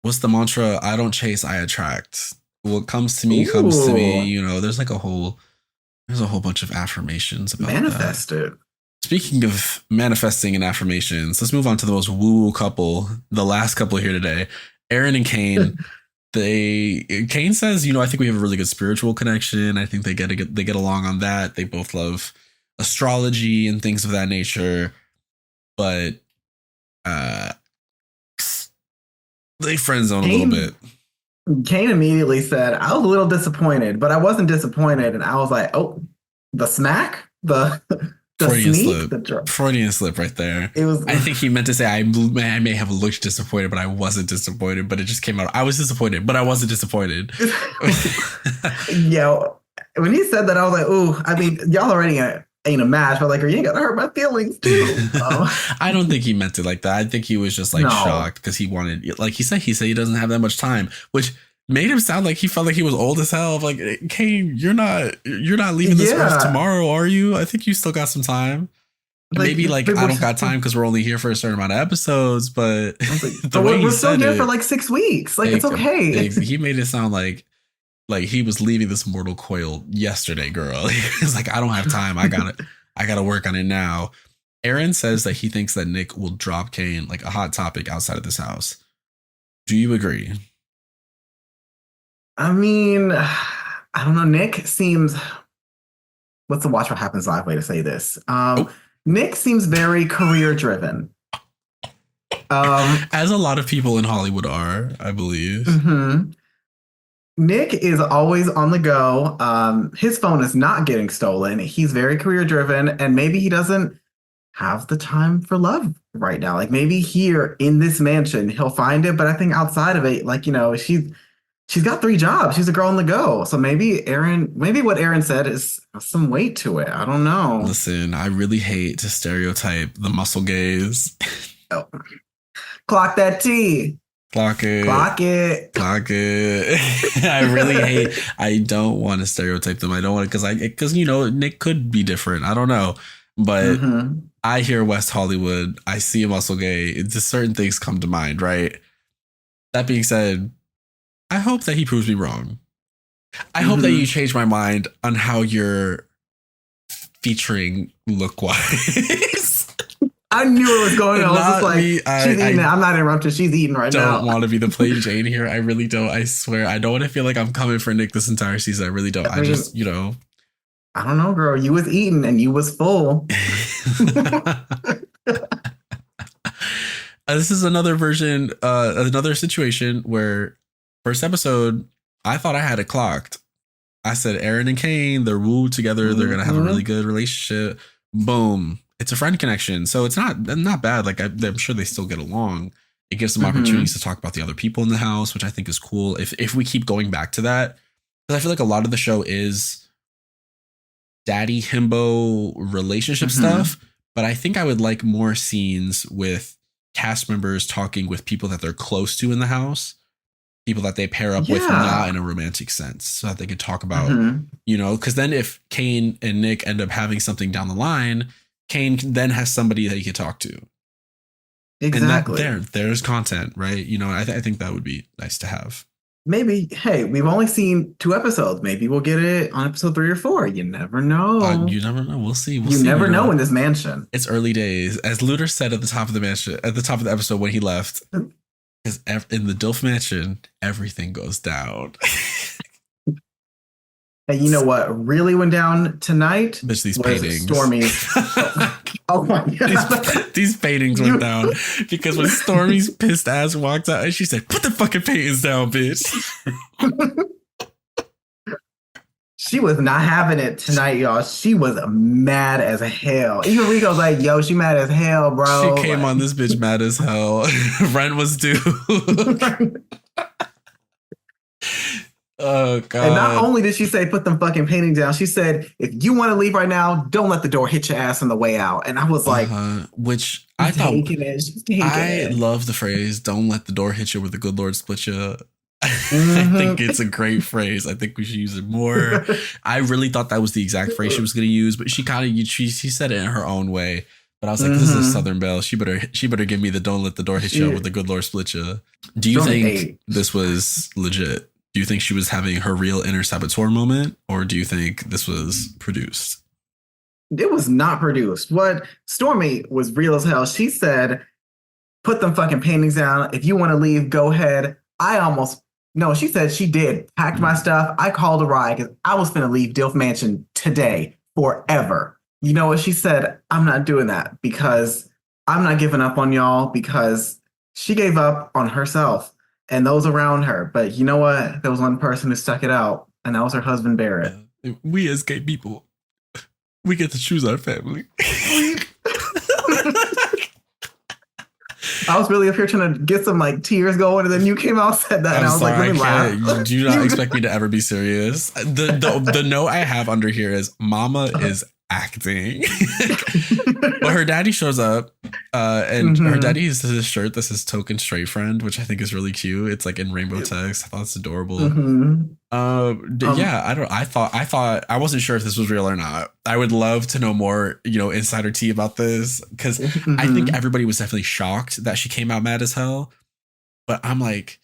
What's the mantra? I don't chase, I attract. What comes to me comes to me. There's a whole bunch of affirmations about manifest that. it. Speaking of manifesting and affirmations, let's move on to the most woo couple, the last couple here today, Aaron and Kane. Kane says, I think we have a really good spiritual connection. I think they get along on that. They both love astrology and things of that nature, but they friend zone a little bit. Kane immediately said, I was a little disappointed, but I wasn't disappointed, and I was like, oh, the smack, the Freudian slip right there. It was. I think he meant to say I may have looked disappointed, but I wasn't disappointed. But it just came out. I was disappointed, but I wasn't disappointed. Yeah, when he said that, I was like, "Ooh!" I mean, y'all already ain't a match, but like, you ain't gonna hurt my feelings too. I don't think he meant it like that. I think he was just like shocked because he wanted, like he said he doesn't have that much time, which made him sound like he felt like he was old as hell. Like, Kane, you're not leaving this earth tomorrow, are you? I think you still got some time. Like, maybe like I don't got time because we're only here for a certain amount of episodes, but the way we're still here for like 6 weeks. Like, it's okay. He made it sound like he was leaving this mortal coil yesterday, girl. He's like, I don't have time. I gotta work on it now. Aaron says that he thinks that Nick will drop Kane like a hot topic outside of this house. Do you agree? I mean, I don't know. Nick seems. What's the Watch What Happens Live way to say this? Nick seems very career driven. As a lot of people in Hollywood are, I believe. Mm-hmm. Nick is always on the go. His phone is not getting stolen. He's very career driven, and maybe he doesn't have the time for love right now. Like, maybe here in this mansion he'll find it, but I think outside of it, like, she's got 3 jobs. She's a girl on the go. So maybe what Aaron said is some weight to it. I don't know. Listen, I really hate to stereotype the muscle gaze. Oh. Clock that T. Clock it. Clock it. Clock it. I don't want to stereotype them. I don't want to, because Nick could be different. I don't know. But I hear West Hollywood. I see a muscle gay. Just certain things come to mind, right? That being said, I hope that he proves me wrong. I hope that you change my mind on how you're featuring look-wise. I knew it was going on. I was just like, me. She's eating it. I'm not interrupted. She's eating right now. I don't want to be the plain Jane here. I really don't. I swear. I don't want to feel like I'm coming for Nick this entire season. I really don't. I just, you know. I don't know, girl. You was eating and you was full. This is another version, another situation where first episode, I thought I had it clocked. I said, Aaron and Kane, they're wooed together. They're going to have a really good relationship. Boom. It's a friend connection. So it's not bad. Like I'm sure they still get along. It gives them opportunities to talk about the other people in the house, which I think is cool. If we keep going back to that, because I feel like a lot of the show is daddy himbo relationship stuff. But I think I would like more scenes with cast members talking with people that they're close to in the house, people that they pair up with, not in a romantic sense, so that they could talk about, you know, because then if Kane and Nick end up having something down the line, Kane then has somebody that he could talk to. Exactly. And there's content, right? You know, I think that would be nice to have. Maybe, hey, we've only seen 2 episodes. Maybe we'll get it on episode 3 or 4. You never know. You never know. We'll see. You never know in this mansion. It's early days. As Luter said at the top of the mansion, at the top of the episode when he left, because in the DILF mansion, everything goes down. And you know what really went down tonight? Bitch, these paintings. Stormy. Oh my God. These paintings went down because when Stormy's pissed ass walked out and she said, "Put the fucking paintings down, bitch." She was not having it tonight, y'all. She was mad as hell. Even Rico's like, yo, she mad as hell, bro. She came on this bitch mad as hell. Rent was due. Oh, God. And not only did she say, put them fucking paintings down, she said, if you want to leave right now, don't let the door hit your ass on the way out. And I was like, which I thought, I love the phrase, don't let the door hit you where the good Lord split you. I think it's a great phrase. I think we should use it more. I really thought that was the exact phrase she was going to use, but she kind of, she said it in her own way. But I was like, this is Southern Belle. She better give me the don't let the door hit you where the good Lord split you. Do you think this was legit? Do you think she was having her real inner saboteur moment, or do you think this was produced? It was not produced. What Stormy was real as hell. She said, put them fucking paintings down. If you want to leave, go ahead. She said she did. Packed my stuff. I called a ride because I was finna leave DILF Mansion today, forever. You know what she said? I'm not doing that because I'm not giving up on y'all, because she gave up on herself and those around her. But you know what? There was one person who stuck it out, and that was her husband, Barrett. We as gay people, we get to choose our family. I was really up here trying to get some like tears going, and then you came out and said that, and I was like, let me laugh. You do not expect me to ever be serious. The note I have under here is Mama is acting. But her daddy shows up, and her daddy has this shirt that says "Token Straight Friend," which I think is really cute. It's like in rainbow text. I thought it's adorable. I thought I wasn't sure if this was real or not. I would love to know more, insider tea about this, because I think everybody was definitely shocked that she came out mad as hell. But I'm like,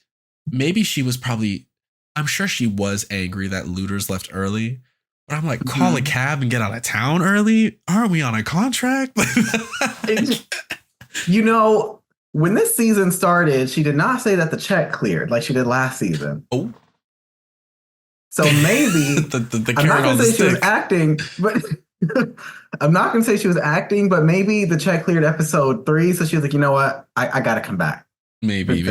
maybe she was I'm sure she was angry that Looters left early. But I'm like, call a cab and get out of town early? Aren't we on a contract? When this season started, she did not say that the check cleared like she did last season. Oh. So maybe I'm not going to say she was acting, but I'm not going to say she was acting, but maybe the check cleared episode 3. So she was like, you know what? I got to come back. Maybe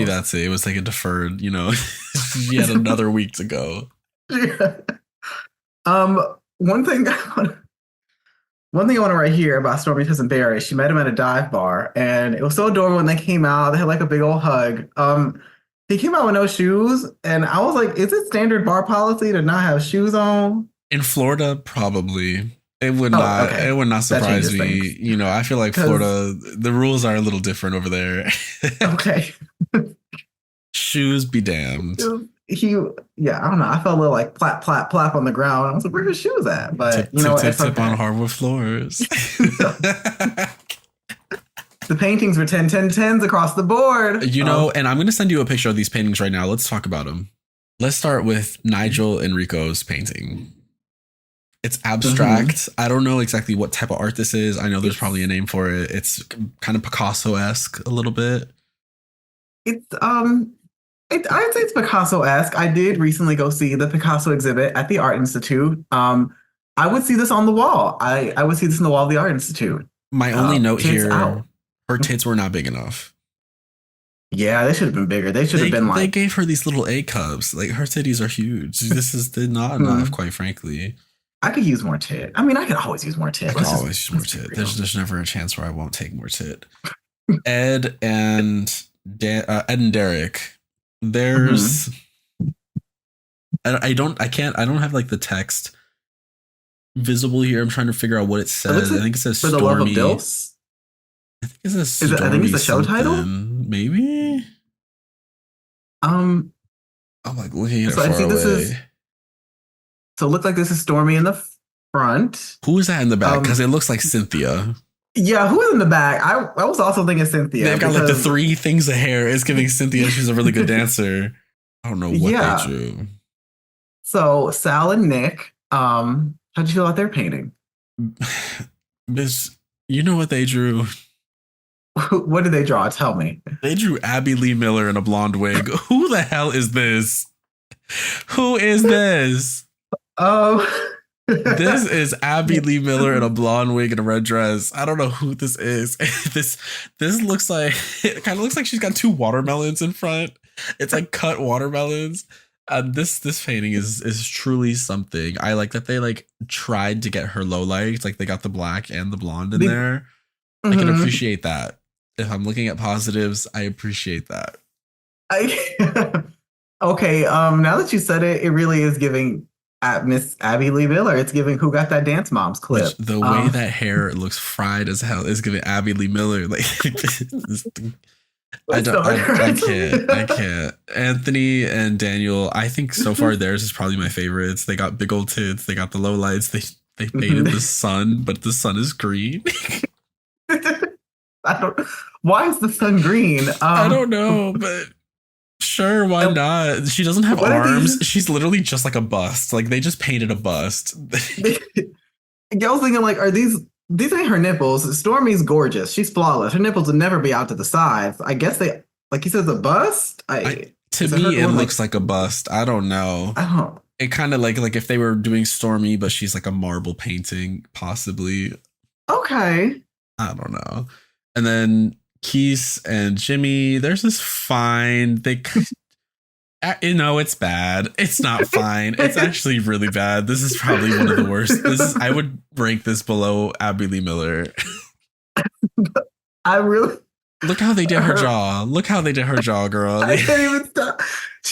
that's it. It was like a deferred, she had another week to go. Yeah. One thing I want to write here about Stormy and Barry. She met him at a dive bar, and it was so adorable when they came out. They had like a big old hug. He came out with no shoes, and I was like, is it standard bar policy to not have shoes on? In Florida, probably. It would not. Okay. It would not surprise me. Things. I feel like Florida, the rules are a little different over there. Okay. Shoes be damned. I don't know. I felt a little like plap, plap, plap on the ground. I was like, where his shoes at? But tip on hardwood floors. The paintings were 10, 10, 10s across the board. And I'm going to send you a picture of these paintings right now. Let's talk about them. Let's start with Nigel and Rico's painting. It's abstract. I don't know exactly what type of art this is. I know there's probably a name for it. It's kind of Picasso-esque a little bit. It's I'd say it's Picasso-esque. I did recently go see the Picasso exhibit at the Art Institute. I would see this on the wall. I would see this on the wall of the Art Institute. My only note here, her tits were not big enough. Yeah, they should have been bigger. They should have been like... They gave her these little A cups. Like, her titties are huge. This is not enough, quite frankly. I could use more tit. I mean, I could always use more tit. I could always use more tit. There's never a chance where I won't take more tit. Ed and Derek. There's... I don't have like the text visible here. I'm trying to figure out what it says. I think it says For Stormy. the Love of DILFs? I think it says Stormy. I think it's the show title? Maybe? I'm like looking at it far away. So it looks like this is Stormy in the front. Who is that in the back? Because it looks like Cynthia. Yeah, who is in the back? I was also thinking Cynthia. They've got like the 3 things of hair. It's giving Cynthia. She's a really good dancer. I don't know what they drew. So Sal and Nick, how'd you feel about their painting? Miss, you know what they drew? What did they draw? Tell me. They drew Abby Lee Miller in a blonde wig. Who the hell is this? Who is this? This is Abby Lee Miller in a blonde wig and a red dress. I don't know who this is. This looks like, it kind of looks like she's got 2 watermelons in front. It's like cut watermelons. This painting is truly something. I like that they like tried to get her low lights. Like they got the black and the blonde in there. I can appreciate that. If I'm looking at positives, I appreciate that. Okay. Now that you said it, it really is giving at Miss Abby Lee Miller. It's giving Who Got That Dance Moms clip. The way that hair looks fried as hell is giving Abby Lee Miller. Like I can't. Anthony and Daniel, I think so far theirs is probably my favorites. They got big old tits. They got the low lights. They painted the sun, but the sun is green. Why is the sun green? I don't know, but sure, why not? She doesn't have arms. She's literally just like a bust. Like they just painted a bust. I was thinking, like, are these ain't her nipples? Stormy's gorgeous. She's flawless. Her nipples would never be out to the sides. I guess they, like he says, a bust. To me, it looks like a bust. I don't know. It kind of like if they were doing Stormy, but she's like a marble painting, possibly. Okay. I don't know. And then Keith and Jimmy, theirs is fine. They, it's bad. It's not fine. It's actually really bad. This is probably one of the worst. I would rank this below Abby Lee Miller. Look how they did her jaw. Look how they did her jaw, girl. I can't even stop.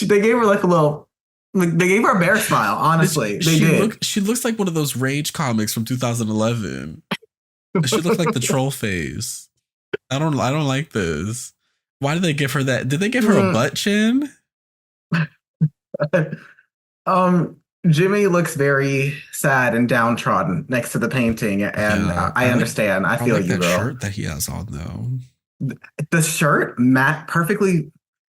They gave her like a little. Like, they gave her a bear smile. Honestly, they did. She looks like one of those Rage comics from 2011. She looked like the troll face. I don't like this. Why did they give her that? Did they give her a butt chin? Jimmy looks very sad and downtrodden next to the painting, and I understand. I feel like you, that shirt that he has on though. The shirt perfectly.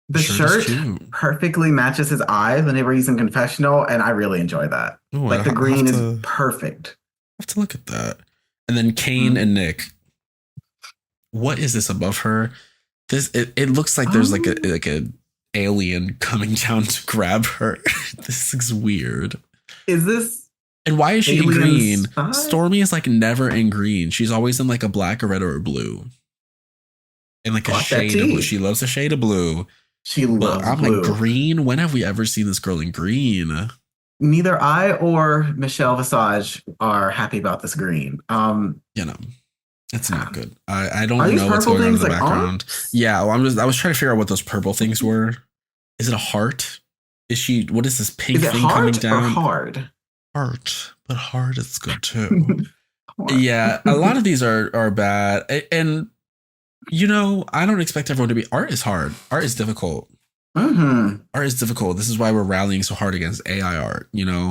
The shirt perfectly matches his eyes whenever he's in confessional, and I really enjoy that. Ooh, like the green is perfect. I have to look at that. And then Kane and Nick. What is this above her? It looks like there's like a alien coming down to grab her. This looks weird. Is this? And why is she in green? Stormy is like never in green. She's always in like a black, a red, or a blue. And like a shade of blue. She loves a shade of blue. She loves blue. Like, green? When have we ever seen this girl in green? Neither I or Michelle Visage are happy about this green. It's not good. I don't know what's going on in the background. Yeah, well, I was trying to figure out what those purple things were. Is it a heart? What is this pink thing coming down? Or hard? Heart, but hard is good too. Yeah, a lot of these are bad. And I don't expect everyone to be. Art is hard. Art is difficult. Art is difficult. This is why we're rallying so hard against AI art,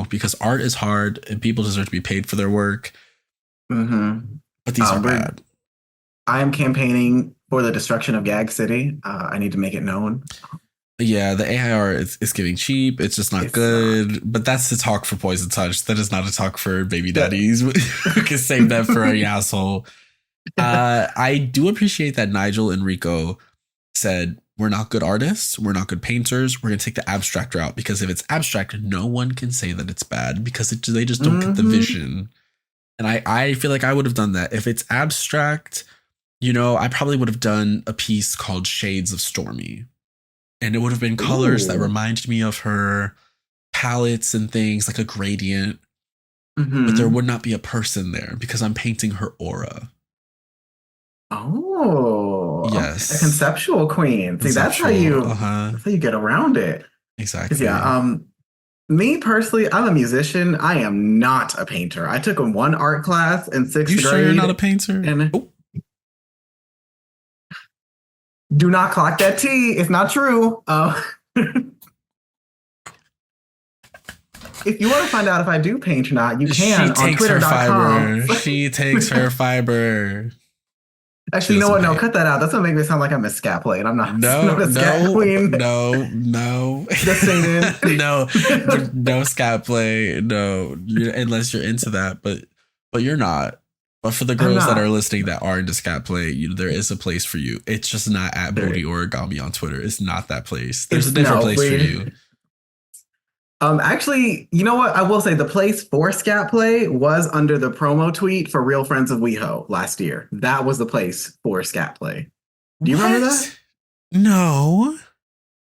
because art is hard and people deserve to be paid for their work. But these are bad. I am campaigning for the destruction of Gag City. I need to make it known. Yeah, the AI art is getting cheap. It's just not good. But that's the talk for Poison Touch. That is not a talk for Baby Daddies. We can save that for a asshole. I do appreciate that Nigel and Rico said, we're not good artists. We're not good painters. We're going to take the abstract route, because if it's abstract, no one can say that it's bad, because they just don't get the vision. And I feel like I would have done that. If it's abstract, I probably would have done a piece called Shades of Stormy. And it would have been colors that reminded me of her palettes and things, like a gradient. But there would not be a person there, because I'm painting her aura. Oh, yes, a conceptual queen. See, that's how you get around it. Exactly. Yeah. Me personally, I'm a musician. I am not a painter. I took one art class in 6th grade. You sure you're not a painter? And do not clock that T. It's not true. If you want to find out if I do paint or not, you can on Twitter.com. She takes her fiber. Actually, you know what? No, cut that out. That's gonna make me sound like I'm a scat play, and I'm not. Not a scat queen. No. Just saying it. No scat play. No, unless you're into that, but you're not. But for the girls that are listening that are into scat play, there is a place for you. It's just not at Booty Origami on Twitter. It's not that place. There's a different place for you. Actually, you know what? I will say the place for scat play was under the promo tweet for Real Friends of WeHo last year. That was the place for scat play. Do you remember that? No.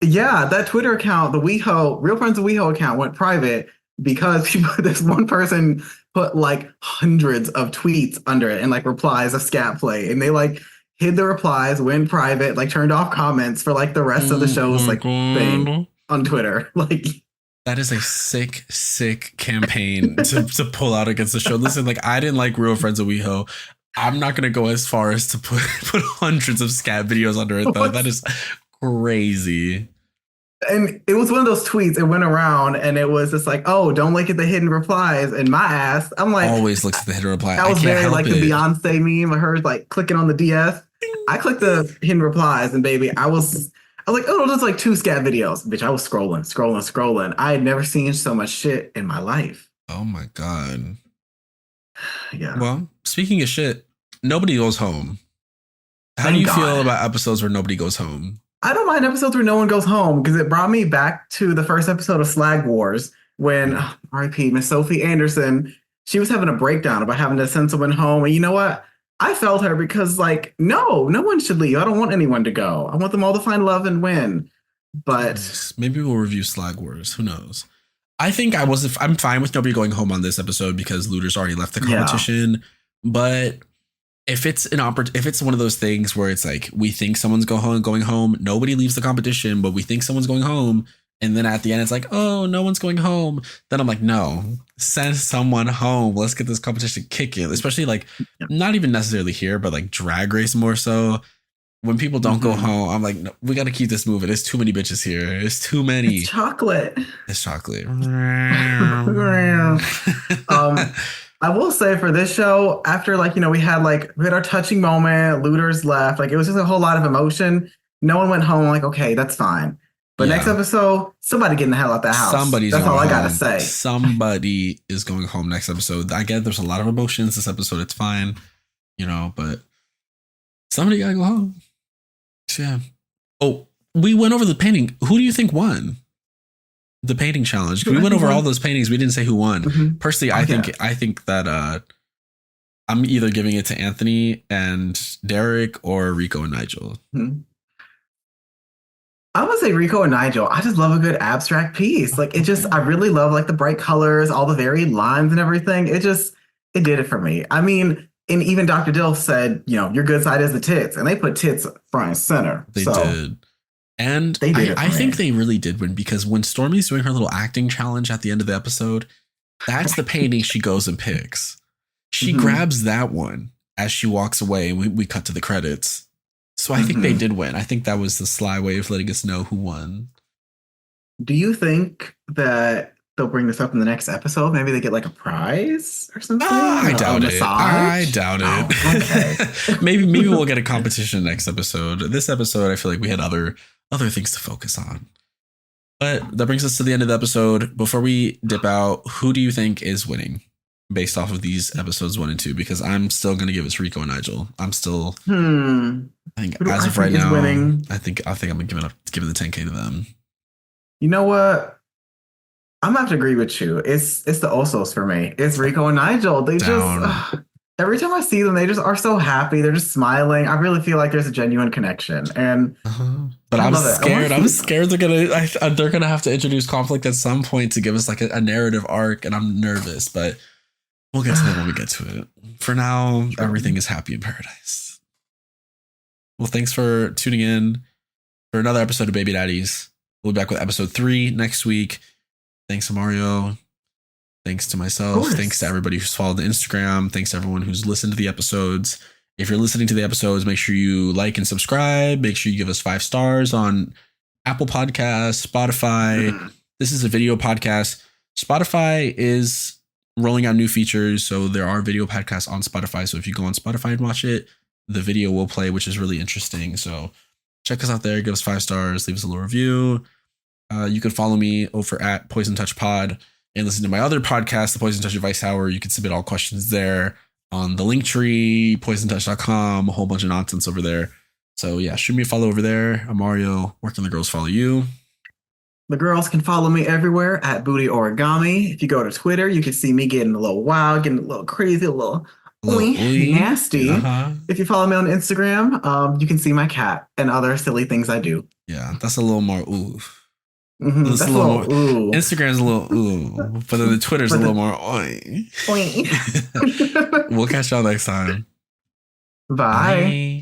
Yeah, that Twitter account, the WeHo, Real Friends of WeHo account went private because this one person put like hundreds of tweets under it and like replies of scat play. And they like hid the replies, went private, like turned off comments for like the rest of the show's like thing on Twitter. Like, that is a sick campaign to pull out against the show. Listen, like, I didn't like Real Friends of WeHo. I'm not going to go as far as to put hundreds of scat videos under it, though. That is crazy. And it was one of those tweets. It went around and it was just like, oh, don't look at the hidden replies. And my ass, I'm like, always looks at the hidden reply. That was very like the Beyonce meme of her like clicking on the DS. I clicked the hidden replies and baby, I was like, oh, there's like 2 scat videos. Bitch, I was scrolling. I had never seen so much shit in my life. Oh my God. Yeah. Well, speaking of shit, nobody goes home. How do you feel about episodes where nobody goes home? I don't mind episodes where no one goes home because it brought me back to the first episode of Slag Wars when R.I.P. Miss Sophie Anderson, she was having a breakdown about having to send someone home. And you know what? I felt her because, like, no one should leave. I don't want anyone to go. I want them all to find love and win. But maybe we'll review Slag Wars. Who knows? I think I'm fine with nobody going home on this episode because Looters already left the competition. Yeah. But if it's one of those things where it's like we think someone's going home, nobody leaves the competition, but we think someone's going home. And then at the end, it's like, oh, no one's going home. Then I'm like, no, send someone home. Let's get this competition kicking. Especially like not even necessarily here, but like Drag Race more so. When people don't go home, I'm like, no, we got to keep this moving. There's too many bitches here. There's too many. It's chocolate. I will say for this show, after like, we had our touching moment, Looters left. Like it was just a whole lot of emotion. No one went home. Like, okay, that's fine. But next episode, somebody getting the hell out that house. That's all I gotta say. Somebody is going home next episode. I get there's a lot of emotions this episode. It's fine, but somebody gotta go home. So, yeah. Oh, we went over the painting. Who do you think won the painting challenge? We went over all those paintings. We didn't say who won. Personally, I think that I'm either giving it to Anthony and Derek or Rico and Nigel. I would say Rico and Nigel. I just love a good abstract piece. Like I really love like the bright colors, all the varied lines and everything. It did it for me. I mean, and even Dr. DILF said, your good side is the tits, and they put tits front and center. They did. And I think they really did win because when Stormy's doing her little acting challenge at the end of the episode, that's the painting she goes and picks. She grabs that one as she walks away and we cut to the credits. So I think they did win. I think that was the sly way of letting us know who won. Do you think that they'll bring this up in the next episode? Maybe they get like a prize or something? I doubt it. Okay. maybe we'll get a competition next episode. This episode, I feel like we had other other things to focus on. But that brings us to the end of the episode. Before we dip out, who do you think is winning based off of these episodes 1 and 2? Because I'm still going to give it to Rico and Nigel. I'm still, I think as of right now, winning? I think I'm going to give it the 10K to them. You know what? I'm going to have to agree with you. It's the Osos for me. It's Rico and Nigel. They just, every time I see them, they just are so happy. They're just smiling. I really feel like there's a genuine connection. And but I'm scared. I'm scared they're gonna have to introduce conflict at some point to give us like a narrative arc, and I'm nervous. But we'll get to that when we get to it. For now, everything is happy in paradise. Well, thanks for tuning in for another episode of Baby Daddies. We'll be back with episode 3 next week. Thanks to Mario. Thanks to myself. Thanks to everybody who's followed the Instagram. Thanks to everyone who's listened to the episodes. If you're listening to the episodes, make sure you like and subscribe. Make sure you give us 5 stars on Apple Podcasts, Spotify. This is a video podcast. Spotify is rolling out new features. So there are video podcasts on Spotify. So if you go on Spotify and watch it, the video will play, which is really interesting. So check us out there. Give us 5 stars. Leave us a little review. You can follow me over at Poison Touch Pod and listen to my other podcast, The Poison Touch Advice Hour. You can submit all questions there on the Linktree, poisontouch.com, a whole bunch of nonsense over there. So yeah, shoot me a follow over there. I'm Mario. Where can the girls follow you? The girls can follow me everywhere at Booty Origami. If you go to Twitter, you can see me getting a little wild, getting a little crazy, a little nasty. If you follow me on Instagram, you can see my cat and other silly things I do. Yeah, that's a little more ooh. That's a little more. Ooh. Instagram's a little ooh, but then the Twitter's a little more oi. We'll catch y'all next time. Bye.